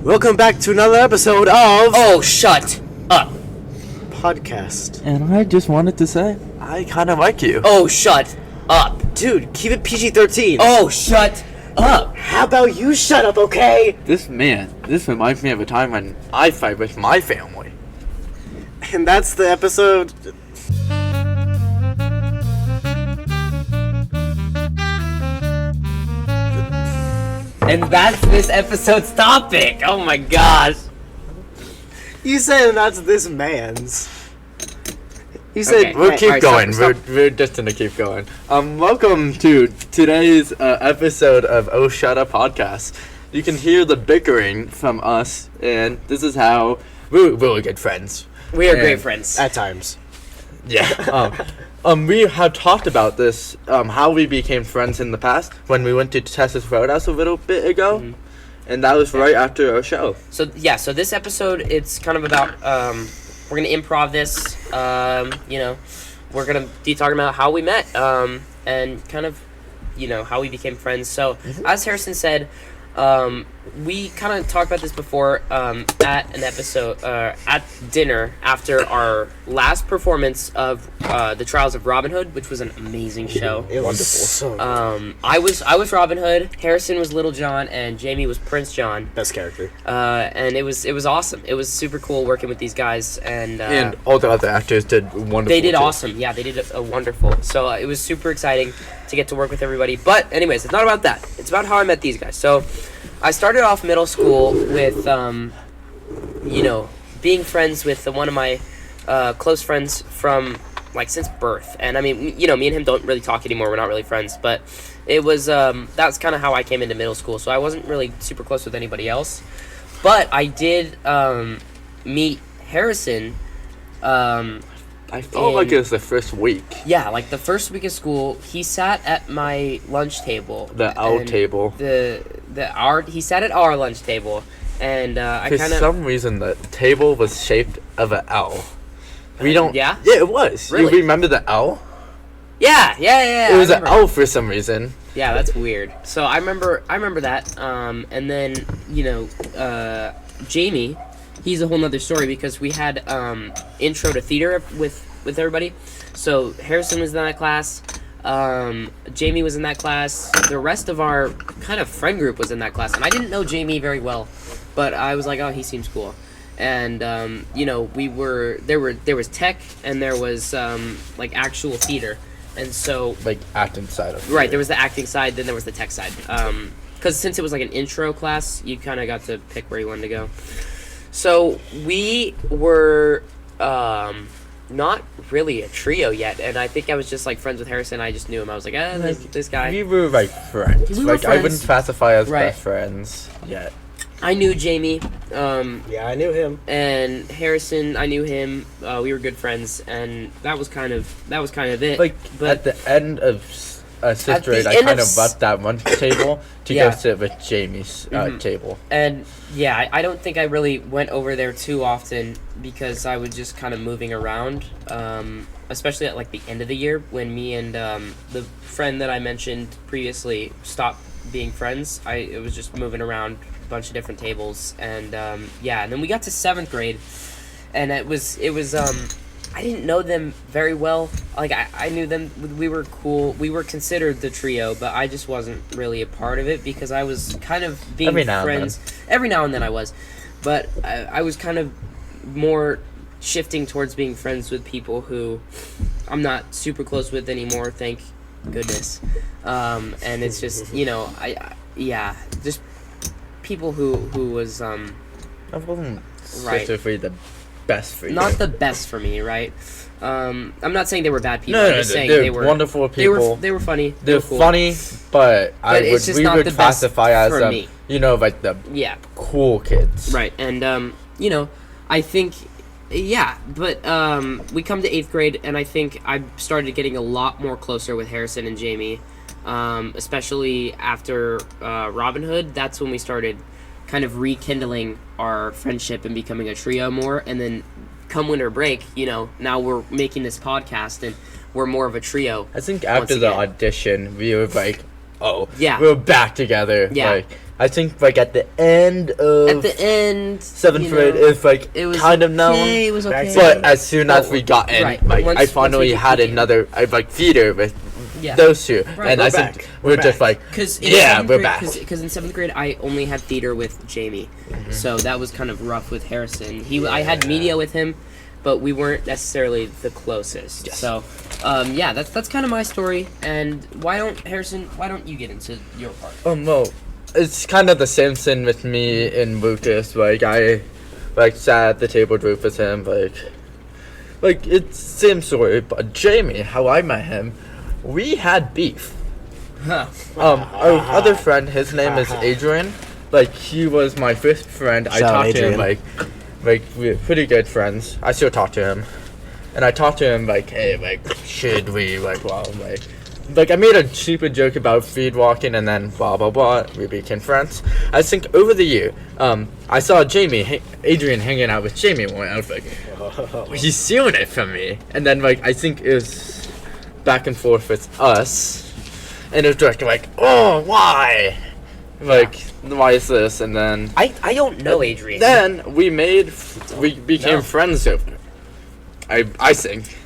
Welcome back to another episode of Oh, shut up. Podcast. And I just wanted to say, I kind of like you. Oh, shut up. Dude, keep it PG-13. Oh, shut up. How about you shut up, okay? This reminds me of a time when I fight with my family. And that's the episode. And that's this episode's topic. Oh my gosh. You said that's this man's. You said Okay. We'll keep Alright, going. stop. We're just gonna keep going. Welcome to today's episode of Oh Shut Up Podcast. You can hear the bickering from us, and this is how we're really good friends. We are And- great friends. at times. Yeah. We have talked about this, how we became friends in the past when we went to Texas Roadhouse a little bit ago, and that was right after our show. So this episode, it's kind of about, we're going to improv this, we're going to be talking about how we met, and kind of, how we became friends. So, as Harrison said, we kind of talked about this before at an episode, at dinner after our last performance of The Trials of Robin Hood, which was an amazing show. It was Wonderful. so good. I was Robin Hood, Harrison was Little John, and Jamie was Prince John. Best character. And it was awesome. It was super cool working with these guys, and all the other actors did wonderful. they did too. awesome. Yeah, they did a wonderful. So it was super exciting to get to work with everybody. But anyways, it's not about that. It's about how I met these guys. So I started off middle school with, being friends with one of my close friends from, since birth. And, I mean, me and him don't really talk anymore. We're not really friends. But it was, that's kind of how I came into middle school. So I wasn't really super close with anybody else. But I did meet Harrison. I felt like it was the first week. Yeah, the first week of school, he sat at my lunch table. Our table. He sat at our lunch table, and I For kind of. some reason, the table was shaped of an owl. We don't. Yeah? Yeah, it was. Really? You remember the owl? Yeah. It was I an remember. owl for some reason. Yeah, that's weird. So I remember that. And then Jamie, he's a whole nother story because we had intro to theater with everybody. So Harrison was in that class. Jamie was in that class. The rest of our kind of friend group was in that class, and I didn't know Jamie very well, but I was like, oh, he seems cool. And there was tech and there was actual theater, and so Acting side of it. right, there was the acting side, then there was the tech side. Because since it was an intro class, you kind of got to pick where you wanted to go. So we were not really a trio yet, and I think I was just friends with Harrison. I just knew him. I was like, this guy. We were friends. We were I friends. wouldn't classify us Right. best friends yet. I knew Jamie, Yeah, I knew him. and Harrison. I knew him. We were good friends, and that was kind of it. But At the end of sixth grade, I end kind of of left that lunch table to Yeah. go sit with Jamie's table. And yeah, I don't think I really went over there too often because I was just kind of moving around, especially at the end of the year when me and the friend that I mentioned previously stopped being friends. It was just moving around a bunch of different tables, and and then we got to 7th grade, and it was I didn't know them very well. I knew them. We were cool. We were considered the trio, but I just wasn't really a part of it because I was kind of being Every now and friends. Every now and then I was. But I was kind of more shifting towards being friends with people who I'm not super close with anymore, thank goodness. And it's just, just people who was, I wasn't Right. specifically the best for you. not the best for me, right? I'm not saying they were bad people. No, I'm no, just saying they're they were wonderful people. They were funny. They're were cool. funny, but it's just we not would the best classify as for me. the Yeah. cool kids. Right, and I think, but we come to 8th grade, and I think I started getting a lot more closer with Harrison and Jamie, especially after Robin Hood. That's when we started kind of rekindling our friendship and becoming a trio more, and then come winter break, now we're making this podcast, and we're more of a trio. I think after the audition, we were like, oh, Yeah. we're back together. Yeah. I think like at the end of At the end, seventh you grade, know, it's like it was kind of okay, known. It was Back okay. to- But as soon as we got in, Right. like Once- I once finally we had became- another like theater with yeah. those two, Right. and We're I back. think We're we're just back. like Because we're back. Because in 7th grade, I only had theater with Jamie, so that was kind of rough with Harrison. I had media with him, but we weren't necessarily the closest. Yes. So, yeah, that's kind of my story. And why don't you get into your part? Well, it's kind of the same thing with me and Lucas. Like I, like sat at the table group with him. Like it's same story. But Jamie, how I met him, we had beef. Huh. Our other friend, his name is Adrian. Like he was my first friend. I Shout out, talked to him Adrian. like we're pretty good friends. I still talk to him, and I talked to him like, hey, like should we like I made a stupid joke about feed walking, and then blah blah blah. We became friends. I think over the year, I saw Adrian hanging out with Jamie one. I was like, he's stealing it from me. And then like I think it was back and forth with us, and it was like oh why, like why is this? And then I don't know Adrian. then we became No. friends over. I think.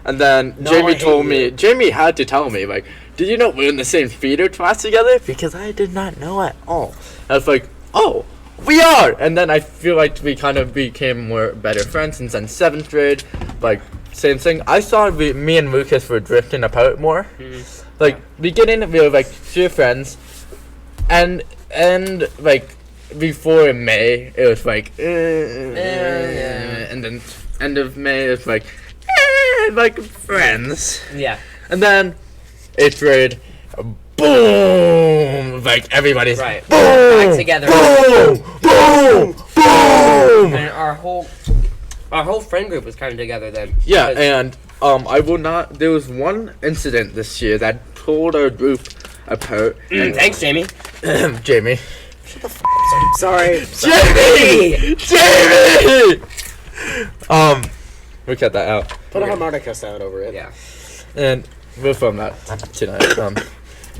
And then No, I Jamie hate told me, you. Jamie had to tell me, like, did you know we're in the same theater class together? Because I did not know at all. I was like, oh, we are! And then I feel like we kind of became more better friends. And then 7th grade, like, same thing. I thought me and Lucas were drifting apart more. Like, beginning, we were, like, still friends. And like, before May, it was like, and then end of May, it's like friends. Yeah. And then 8th grade, boom! Like everybody's Right. boom, Back together. boom, boom, boom. And our whole friend group was kind of together then. Yeah, Because- and I will not. There was one incident this year that pulled our group apart. And Thanks, Jamie. Jamie. Sorry. Jamie! Jamie! We cut that out. Put a harmonica sound over it. Yeah. And we'll film that tonight.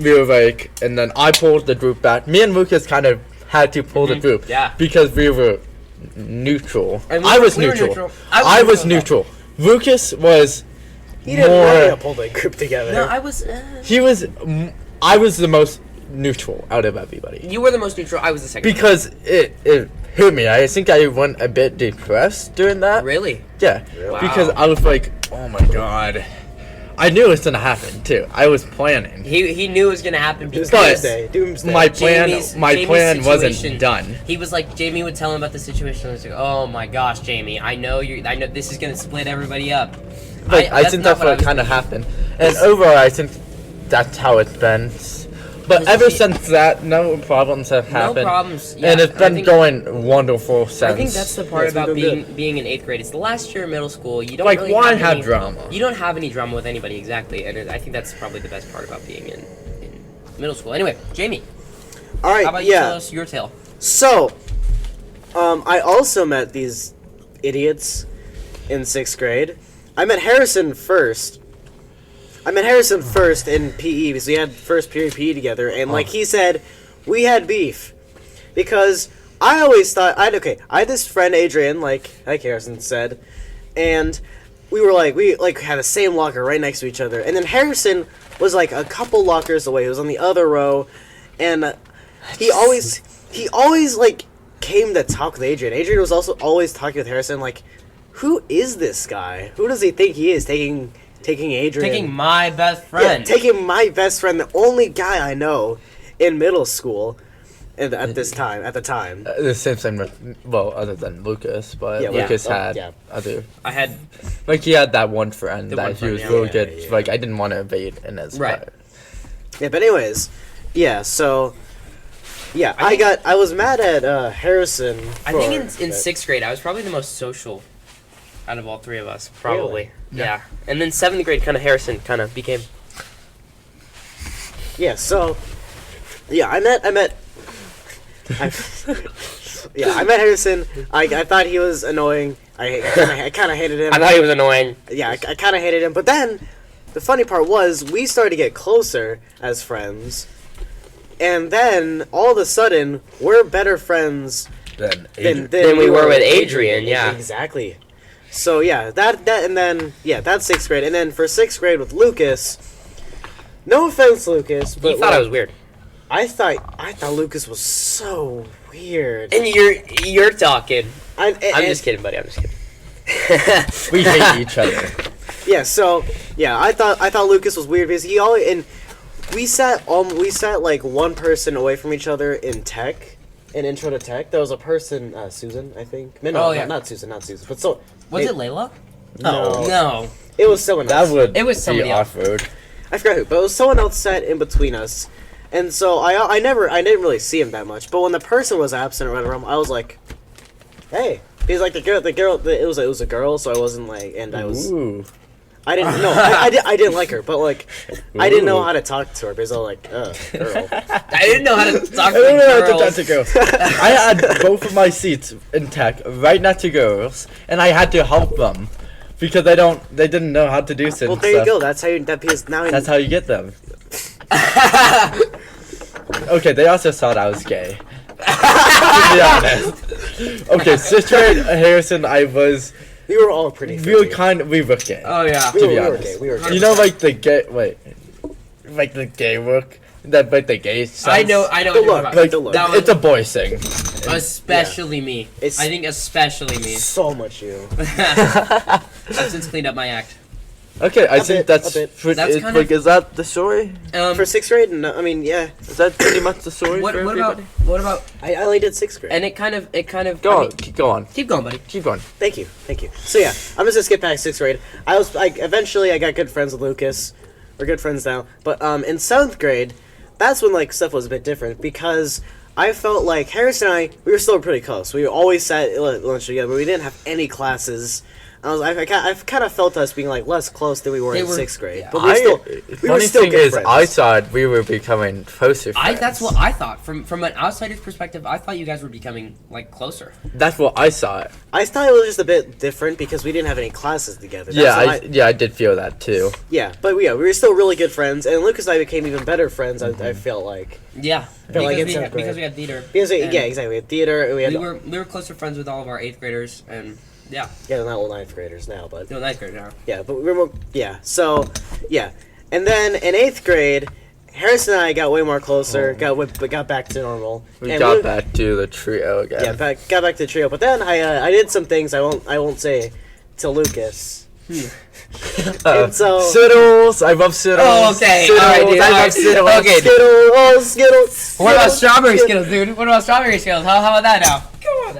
We were like, and then I pulled the group back. Me and Lucas kind of had to pull the group. Yeah. Because we were neutral. And I was we were neutral. neutral. I was neutral. Lucas was He didn't more. want to pull the group together. No, I was. I was the most neutral out of everybody. You were the most neutral. I was the second. Because it hurt me. I think I went a bit depressed during that. Really? Yeah. Really? Because Wow. I was like, oh my god. I knew it was gonna happen too. I was planning. He knew it was gonna happen because Doomsday. Doomsday. My plan Jamie's wasn't situation- done. He was like, Jamie would tell him about the situation. And he was like, oh my gosh, Jamie, I know this is gonna split everybody up. Like I think that's not what I kind of was happened. And overall, I think that's how it's been. But Because ever he- since that, no problems have No happened. problems. Yeah, And it's I been think- going wonderful since. I think that's the part Yes, we've about been being in 8th grade. It's the last year of middle school. You don't Like, really why have have any, drama? You don't have any drama with anybody exactly, and I think that's probably the best part about being in middle school. Anyway, Jamie, All right. how about you tell Yeah. us your tale? So, I also met these idiots in 6th grade. I met Harrison first. In PE because we had first period PE together, and like he said, we had beef because I always thought I had this friend Adrian, like Harrison said, and we had the same locker right next to each other, and then Harrison was like a couple lockers away. He was on the other row, and he always like came to talk with Adrian. Adrian was also always talking with Harrison, like, who is this guy? Who does he think he is? Taking Adrian. Taking my best Yeah, friend. taking my best friend, the only guy I know in middle school at the time. The same thing with, well, other than Lucas, but Yeah, Lucas yeah. had Yeah. other. I had Like, he had that one friend The that one he friend, was yeah. really Yeah, good. yeah. Like, I didn't want to invade in his Right. part. Yeah, but anyways, yeah, so yeah, I think- I was mad at Harrison. I think for in that. 6th grade, I was probably the most social out of all three of us, probably. Really? Yeah. And then 7th grade, kind of Harrison kind of became. Yeah, so yeah, I met Harrison. I thought he was annoying. I kind of hated him. I thought he was annoying. Yeah, I kind of hated him. But then the funny part was we started to get closer as friends, And then all of a sudden, we're better friends Then Than we were with Adrian, yeah. Exactly. So yeah, and then that's 6th grade, and then for 6th grade with Lucas. No offense, Lucas, but You thought I was weird. I thought Lucas was so weird. And you're talking. I'm And- just kidding, buddy. I'm just kidding. we hate each other. Yeah, so yeah, I thought Lucas was weird because he always and we sat like one person away from each other in tech, in intro to tech. There was a person, Susan, I think. No, Oh, yeah. not Susan, but so Was it Layla? no, No. it was someone else. That would It was be somebody else. awkward. I forgot who, but it was someone else sat in between us, and so I didn't really see him that much. But when the person was absent or whatever, I was like, hey. He's like it was a girl, so I wasn't like, and I was. Ooh. I didn't know. I didn't like her, but like, I didn't know how to talk to her because I was like, girl. I didn't know how to talk I don't know how to girls. talk to girls. I had both of my seats in tech right next to girls, and I had to help them because they didn't know how to do certain Well, there you stuff. go. That's how you. Because now. That's how you get them. Okay, they also thought I was gay. To be honest. Okay, sister Harrison, we were all pretty. we were freaky. we were gay. Oh yeah. to be we were honest. gay. We were gay. You know, like the gay, like the gay look, like the gay sense. I know The what you're look, talking Like, the look. That was- it's a boy thing. Especially me. It's- I think especially me. So much you. I've since cleaned up my act. Okay, I A think bit, that's a bit. That's kind like, of- is that the story? For 6th grade, no, I mean, yeah, Is that pretty much the story? What for about everybody? I only did 6th grade. and it kind of Go I on, mean, keep going, keep going, buddy. keep going. Thank you. So yeah, I'm just gonna skip back 6th grade. Eventually I got good friends with Lucas. We're good friends now. But in 7th grade, that's when like stuff was a bit different because I felt like Harris and I we were still pretty close. We always sat at lunch together, but we didn't have any classes. I kind of felt us being like less close than we were in 6th grade. yeah. But we were Funny still thing good is, friends. I thought we were becoming closer friends. That's what I thought. From an outsider's perspective, I thought you guys were becoming like closer. That's what I saw. I thought it was just a bit different because we didn't have any classes together. That's Yeah, what I did feel that too. yeah, but we were still really good friends, and Lucas and I became even better friends. I felt like Yeah. Felt like Because, in we 7th had, grade. because we had theater. because we, And yeah, exactly. We had theater. And we had We were closer friends with all of our 8th graders and yeah, yeah, they're not all 9th graders now, but no 9th grade now. yeah, but we were more, yeah. So yeah, and then in 8th grade, Harris and I got way more closer. Got back to normal. We And got back to the trio again. Yeah, got back to the trio. But then I did some things I won't say to Lucas. And so Skittles, I love Skittles. Oh, okay. Skittles, Alright, dude, I love alright. Skittles. Okay. Skittles. What about strawberry Skittles, dude? What about strawberry Skittles? How about that now? Come on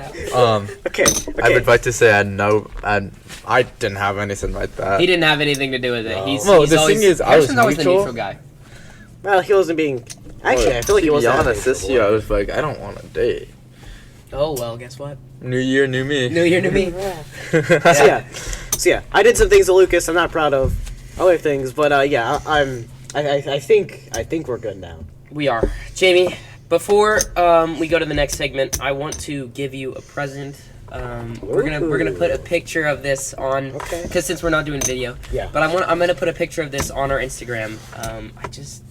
now. Okay. I would like to say I didn't have anything like that. He didn't have anything to do with it. No. He's, Well, he's the always, thing is, I was Harrison's always the neutral. neutral guy. Well, he wasn't being. Actually, I feel like he to be wasn't. honest, this year I was like, I don't want to date. Oh well, guess what? New year, new me. New year, new me. So yeah, I did some things to Lucas. I'm not proud of other things, but yeah, I think we're good now. We are. Jamie, before we go to the next segment, I want to give you a present. We're gonna put a picture of this on, Okay. because since we're not doing video. Yeah. But I'm gonna put a picture of this on our Instagram.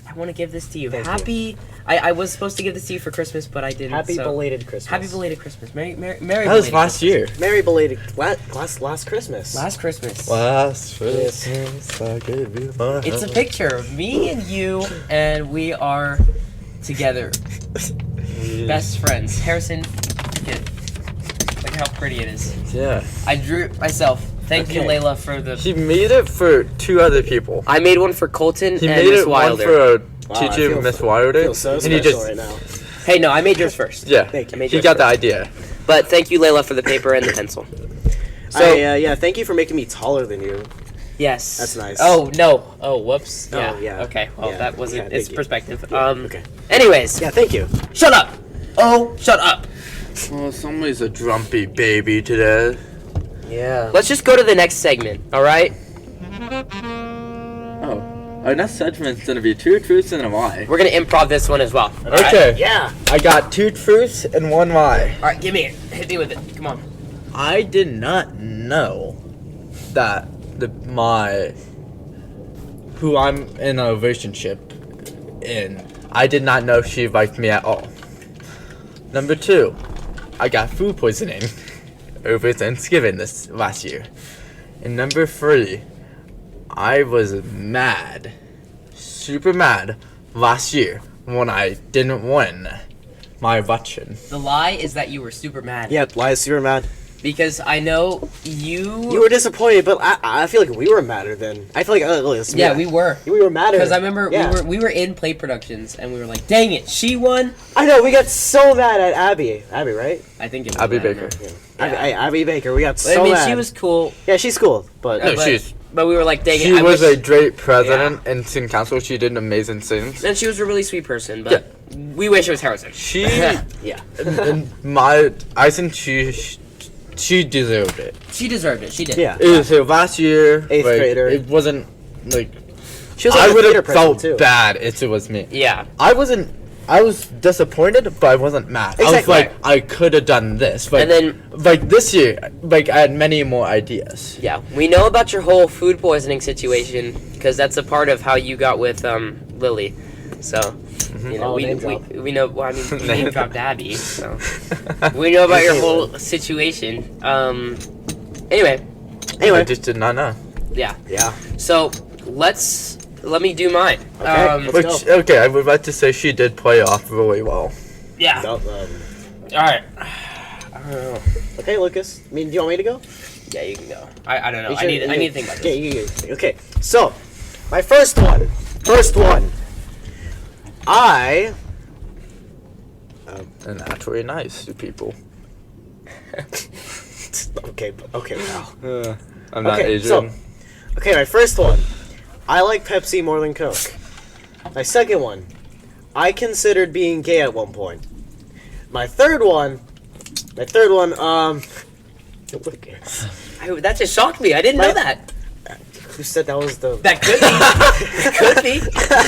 I want to give this to you. Thank you. I was supposed to give this to you for Christmas, but I didn't. Happy so- belated Christmas. Happy belated Christmas. Merry That was belated last Christmas. year. Merry belated last Christmas. Last Christmas. Last Christmas, I gave you my It's a picture of me and you, and we are together. Best friends. Harrison, look how pretty it is. Yeah. I drew it myself. Thank you, Okay. Layla, for the. He made it for 2 other people. I made one for Colton He and made Miss it one Wilder. for a Wow, I teacher, feel Miss so- Wilder, I feel so and special he just right now. Hey, no, I made yours first. yeah. Thank you. I made He yours got the first. idea. But thank you, Layla, for the paper and the pencil. So yeah, thank you for making me taller than you. Yes. That's nice. Oh no. Oh whoops. Oh, Yeah. yeah. Okay. Well, Yeah. that wasn't. Yeah, It's thank you. perspective. Okay. Anyways. Yeah, thank you. Shut up. Oh, shut up. Oh, somebody's a drumpy baby today. Yeah. Let's just go to the next segment. All right. Oh. Our next segment's gonna be 2 truths and a lie. We're gonna improv this one as well. All right? Okay. Yeah. I got 2 truths and 1 lie. All right. Give me it. Hit me with it. Come on. I did not know that who I'm in a relationship in I did not know she liked me at all. Number 2, I got food poisoning over Thanksgiving this last year. And number 3, I was mad, super mad last year when I didn't win my election. The lie is that you were super mad. Yeah, why is super mad? Because I know you. You were disappointed, but I feel like we were madder than. I feel like listen, Yeah, we were. We were madder. Because I remember Yeah. we were in play productions and we were like, dang it, she won. I know we got so mad at Abby. Abby, right? I think it was Abby Abby. Baker. Yeah. Abby Baker. We got I so mean, mad. she was cool. Yeah, she's cool, but No, but, she's- but we were like, dang it. She I was wish, a great president and student council. She did amazing things. and she was a really sweet person, but we wish it was Harrison. She, yeah. I think she deserved it. She deserved it. She did. Yeah. So last year, 8th like, grader. it wasn't like She was I like would a theater have person felt too. bad if it was me. Yeah. I was disappointed, but I wasn't mad. I was Exactly. like, I could have done this. But And then- like this year, like I had many more ideas. Yeah. We know about your whole food poisoning situation because that's a part of how you got with Lily. So, you know, Oh, name drop. we know. Well, I mean, you name dropped Abby. So we know about your whole situation. Anyway. I just did not know. Yeah. Yeah. So let me do mine. Okay. Let's Which okay, I would like to say she did play off really well. Yeah. No, All right. I don't know. okay, Lucas. I mean, do you want me to go? Yeah, you can go. I don't know. You I should- need to think about this. Yeah, okay. So, my first one. I. And actually nice to people. Okay, wow. I'm not Okay, Asian. Okay, my first one. I like Pepsi more than Coke. My second one. I considered being gay at one point. My third one. Lucas. That just shocked me. I didn't know My- that. Who said that was the? That could be. Could be.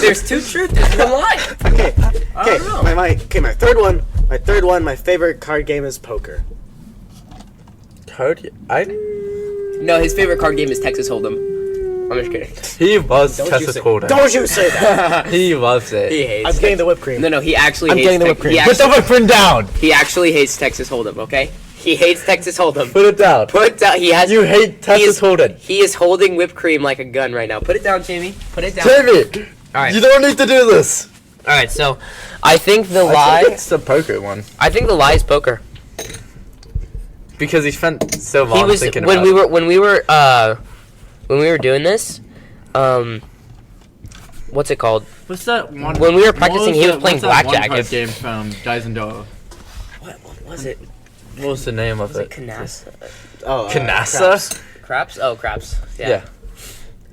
There's two truths. There's one lie. Okay. I Okay. don't know. My third one. My third one. My favorite card game is poker. No, his favorite card game is Texas Hold'em. I'm just kidding. He loves Don't you Texas say- Hold'em. Don't you say that? He loves it. He hates. I'm getting the whipped cream. No, he actually I'm hates. getting the whipped cream. He Put the actually, whipped cream down. he actually hates Texas Hold'em. Okay, he hates Texas Hold'em. Put it down. Put down. He has. You hate Texas Hold'em. He is holding whipped cream like a gun right now. Put it down, Jamie. Put it down. Jamie, All right. you don't need to do this. All right. So, I think the I lie. think it's the poker one I think the lie is poker. because he spent so long He was thinking when about we it. were when we were doing this. What's it called? What's that one? When we were practicing, he was playing blackjack. One If- game from Dyson Doe. What was it? What was the name of Was it it? Canassa? Oh, Canassa? craps. Craps? Oh, craps. Yeah. Yeah.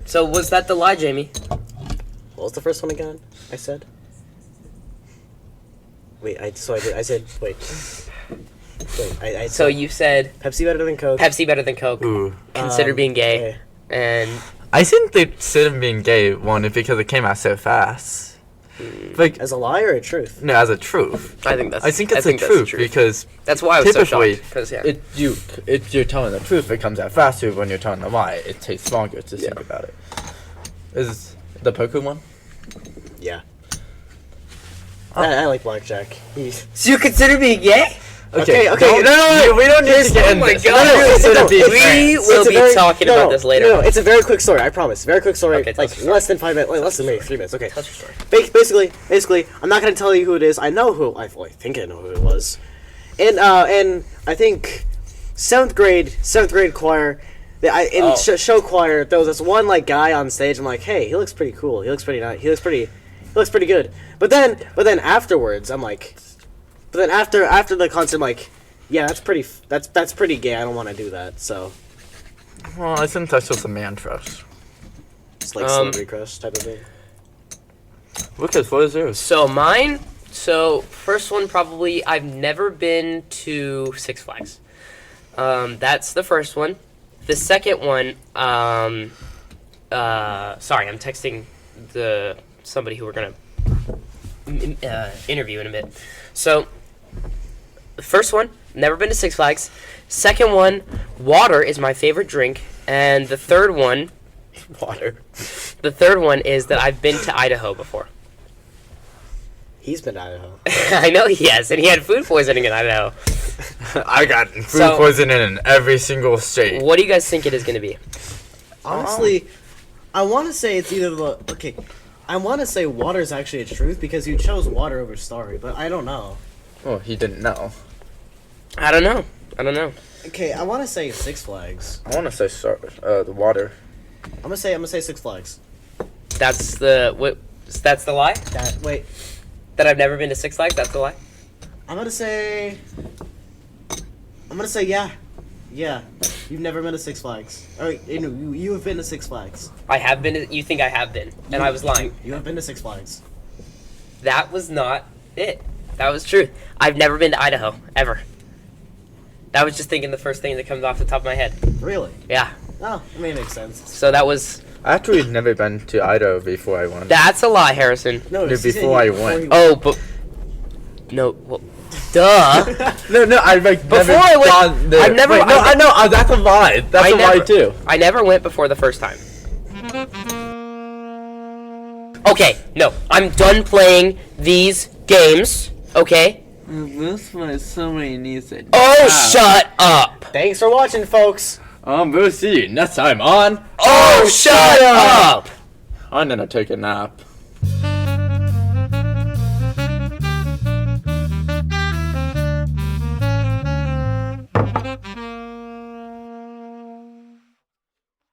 So was that the lie, Jamie? What was the first one again? I said. Wait, I said wait. I So said you said Pepsi better than Coke. Pepsi better than Coke. Ooh. Consider being gay, okay. and I think they said him being gay won it because it came out so fast. Like, As a lie or a truth? no, as a truth. I think that's. I think it's that's the truth the because That's why I was so typically, shocked. Because yeah. if you're telling the truth, it comes out faster. When you're telling a lie, it takes longer to think about it. Is the poker one? Yeah. Oh. I like blackjack. So you consider being gay? Okay, don't- no, we don't need to get oh in my this. God. No, No, consider no, being it's- We friends. will It's a be very- talking no, about this later. No, it's a very quick story. I promise. Very quick story. Okay, tell like us your story. less than 5 minutes. Less than maybe 3 minutes. Okay. Tell us your story. Basically, I'm not gonna tell you who it is. I know who. I think I know who it was. And I think seventh grade choir. In show choir, there was this one like guy on stage. I'm like, hey, he looks pretty cool. He looks pretty nice. He looks pretty good. But then afterwards, I'm like, after the concert, I'm like, yeah, that's pretty gay. I don't want to do that. So Well, I think that's just a man crush. it's like celebrity crush type of thing. Lucas, what is yours? So mine. So first one probably I've never been to Six Flags. That's the first one. The second one. Sorry, I'm texting somebody who we're gonna interview in a bit. So the first one, never been to Six Flags. Second one, water is my favorite drink, and the third one. Water. The third one is that I've been to Idaho before. He's been to Idaho. I know he has, and he had food poisoning in Idaho. I got food So- poisoning in every single state. What do you guys think it is going to be? Honestly, I want to say it's either the okay. I want to say water is actually a truth because you chose water over Starry, but I don't know. Oh, he didn't know. I don't know. Okay, I want to say Six Flags. I want to say the water. I'm gonna say Six Flags. That's the lie? Wait, That I've never been to Six Flags? That's the lie? I'm gonna say yeah. You've never been to Six Flags. Oh, you have been to Six Flags. I have been to, you think I have been, and I was lying. You have been to Six Flags. That was not it. That was true. I've never been to Idaho, ever. That was just thinking the first thing that comes off the top of my head. Really? Yeah. Oh, I mean, it makes sense. So that was... I actually never been to Idaho before I went. That's a lie, Harrison. No, Dude, it's before I went. Oh, but... No, well... Duh! No, I like Before never I went- gone there. I've never- Wait, no, I- I know that's a lie. That's I a lie never- too. I never went before the first time. Okay, no. I'm done playing these games, okay? This one somebody needs it. Oh, shut up! Thanks for watching, folks. We'll see you next time on. Oh, shut up! I'm gonna take a nap.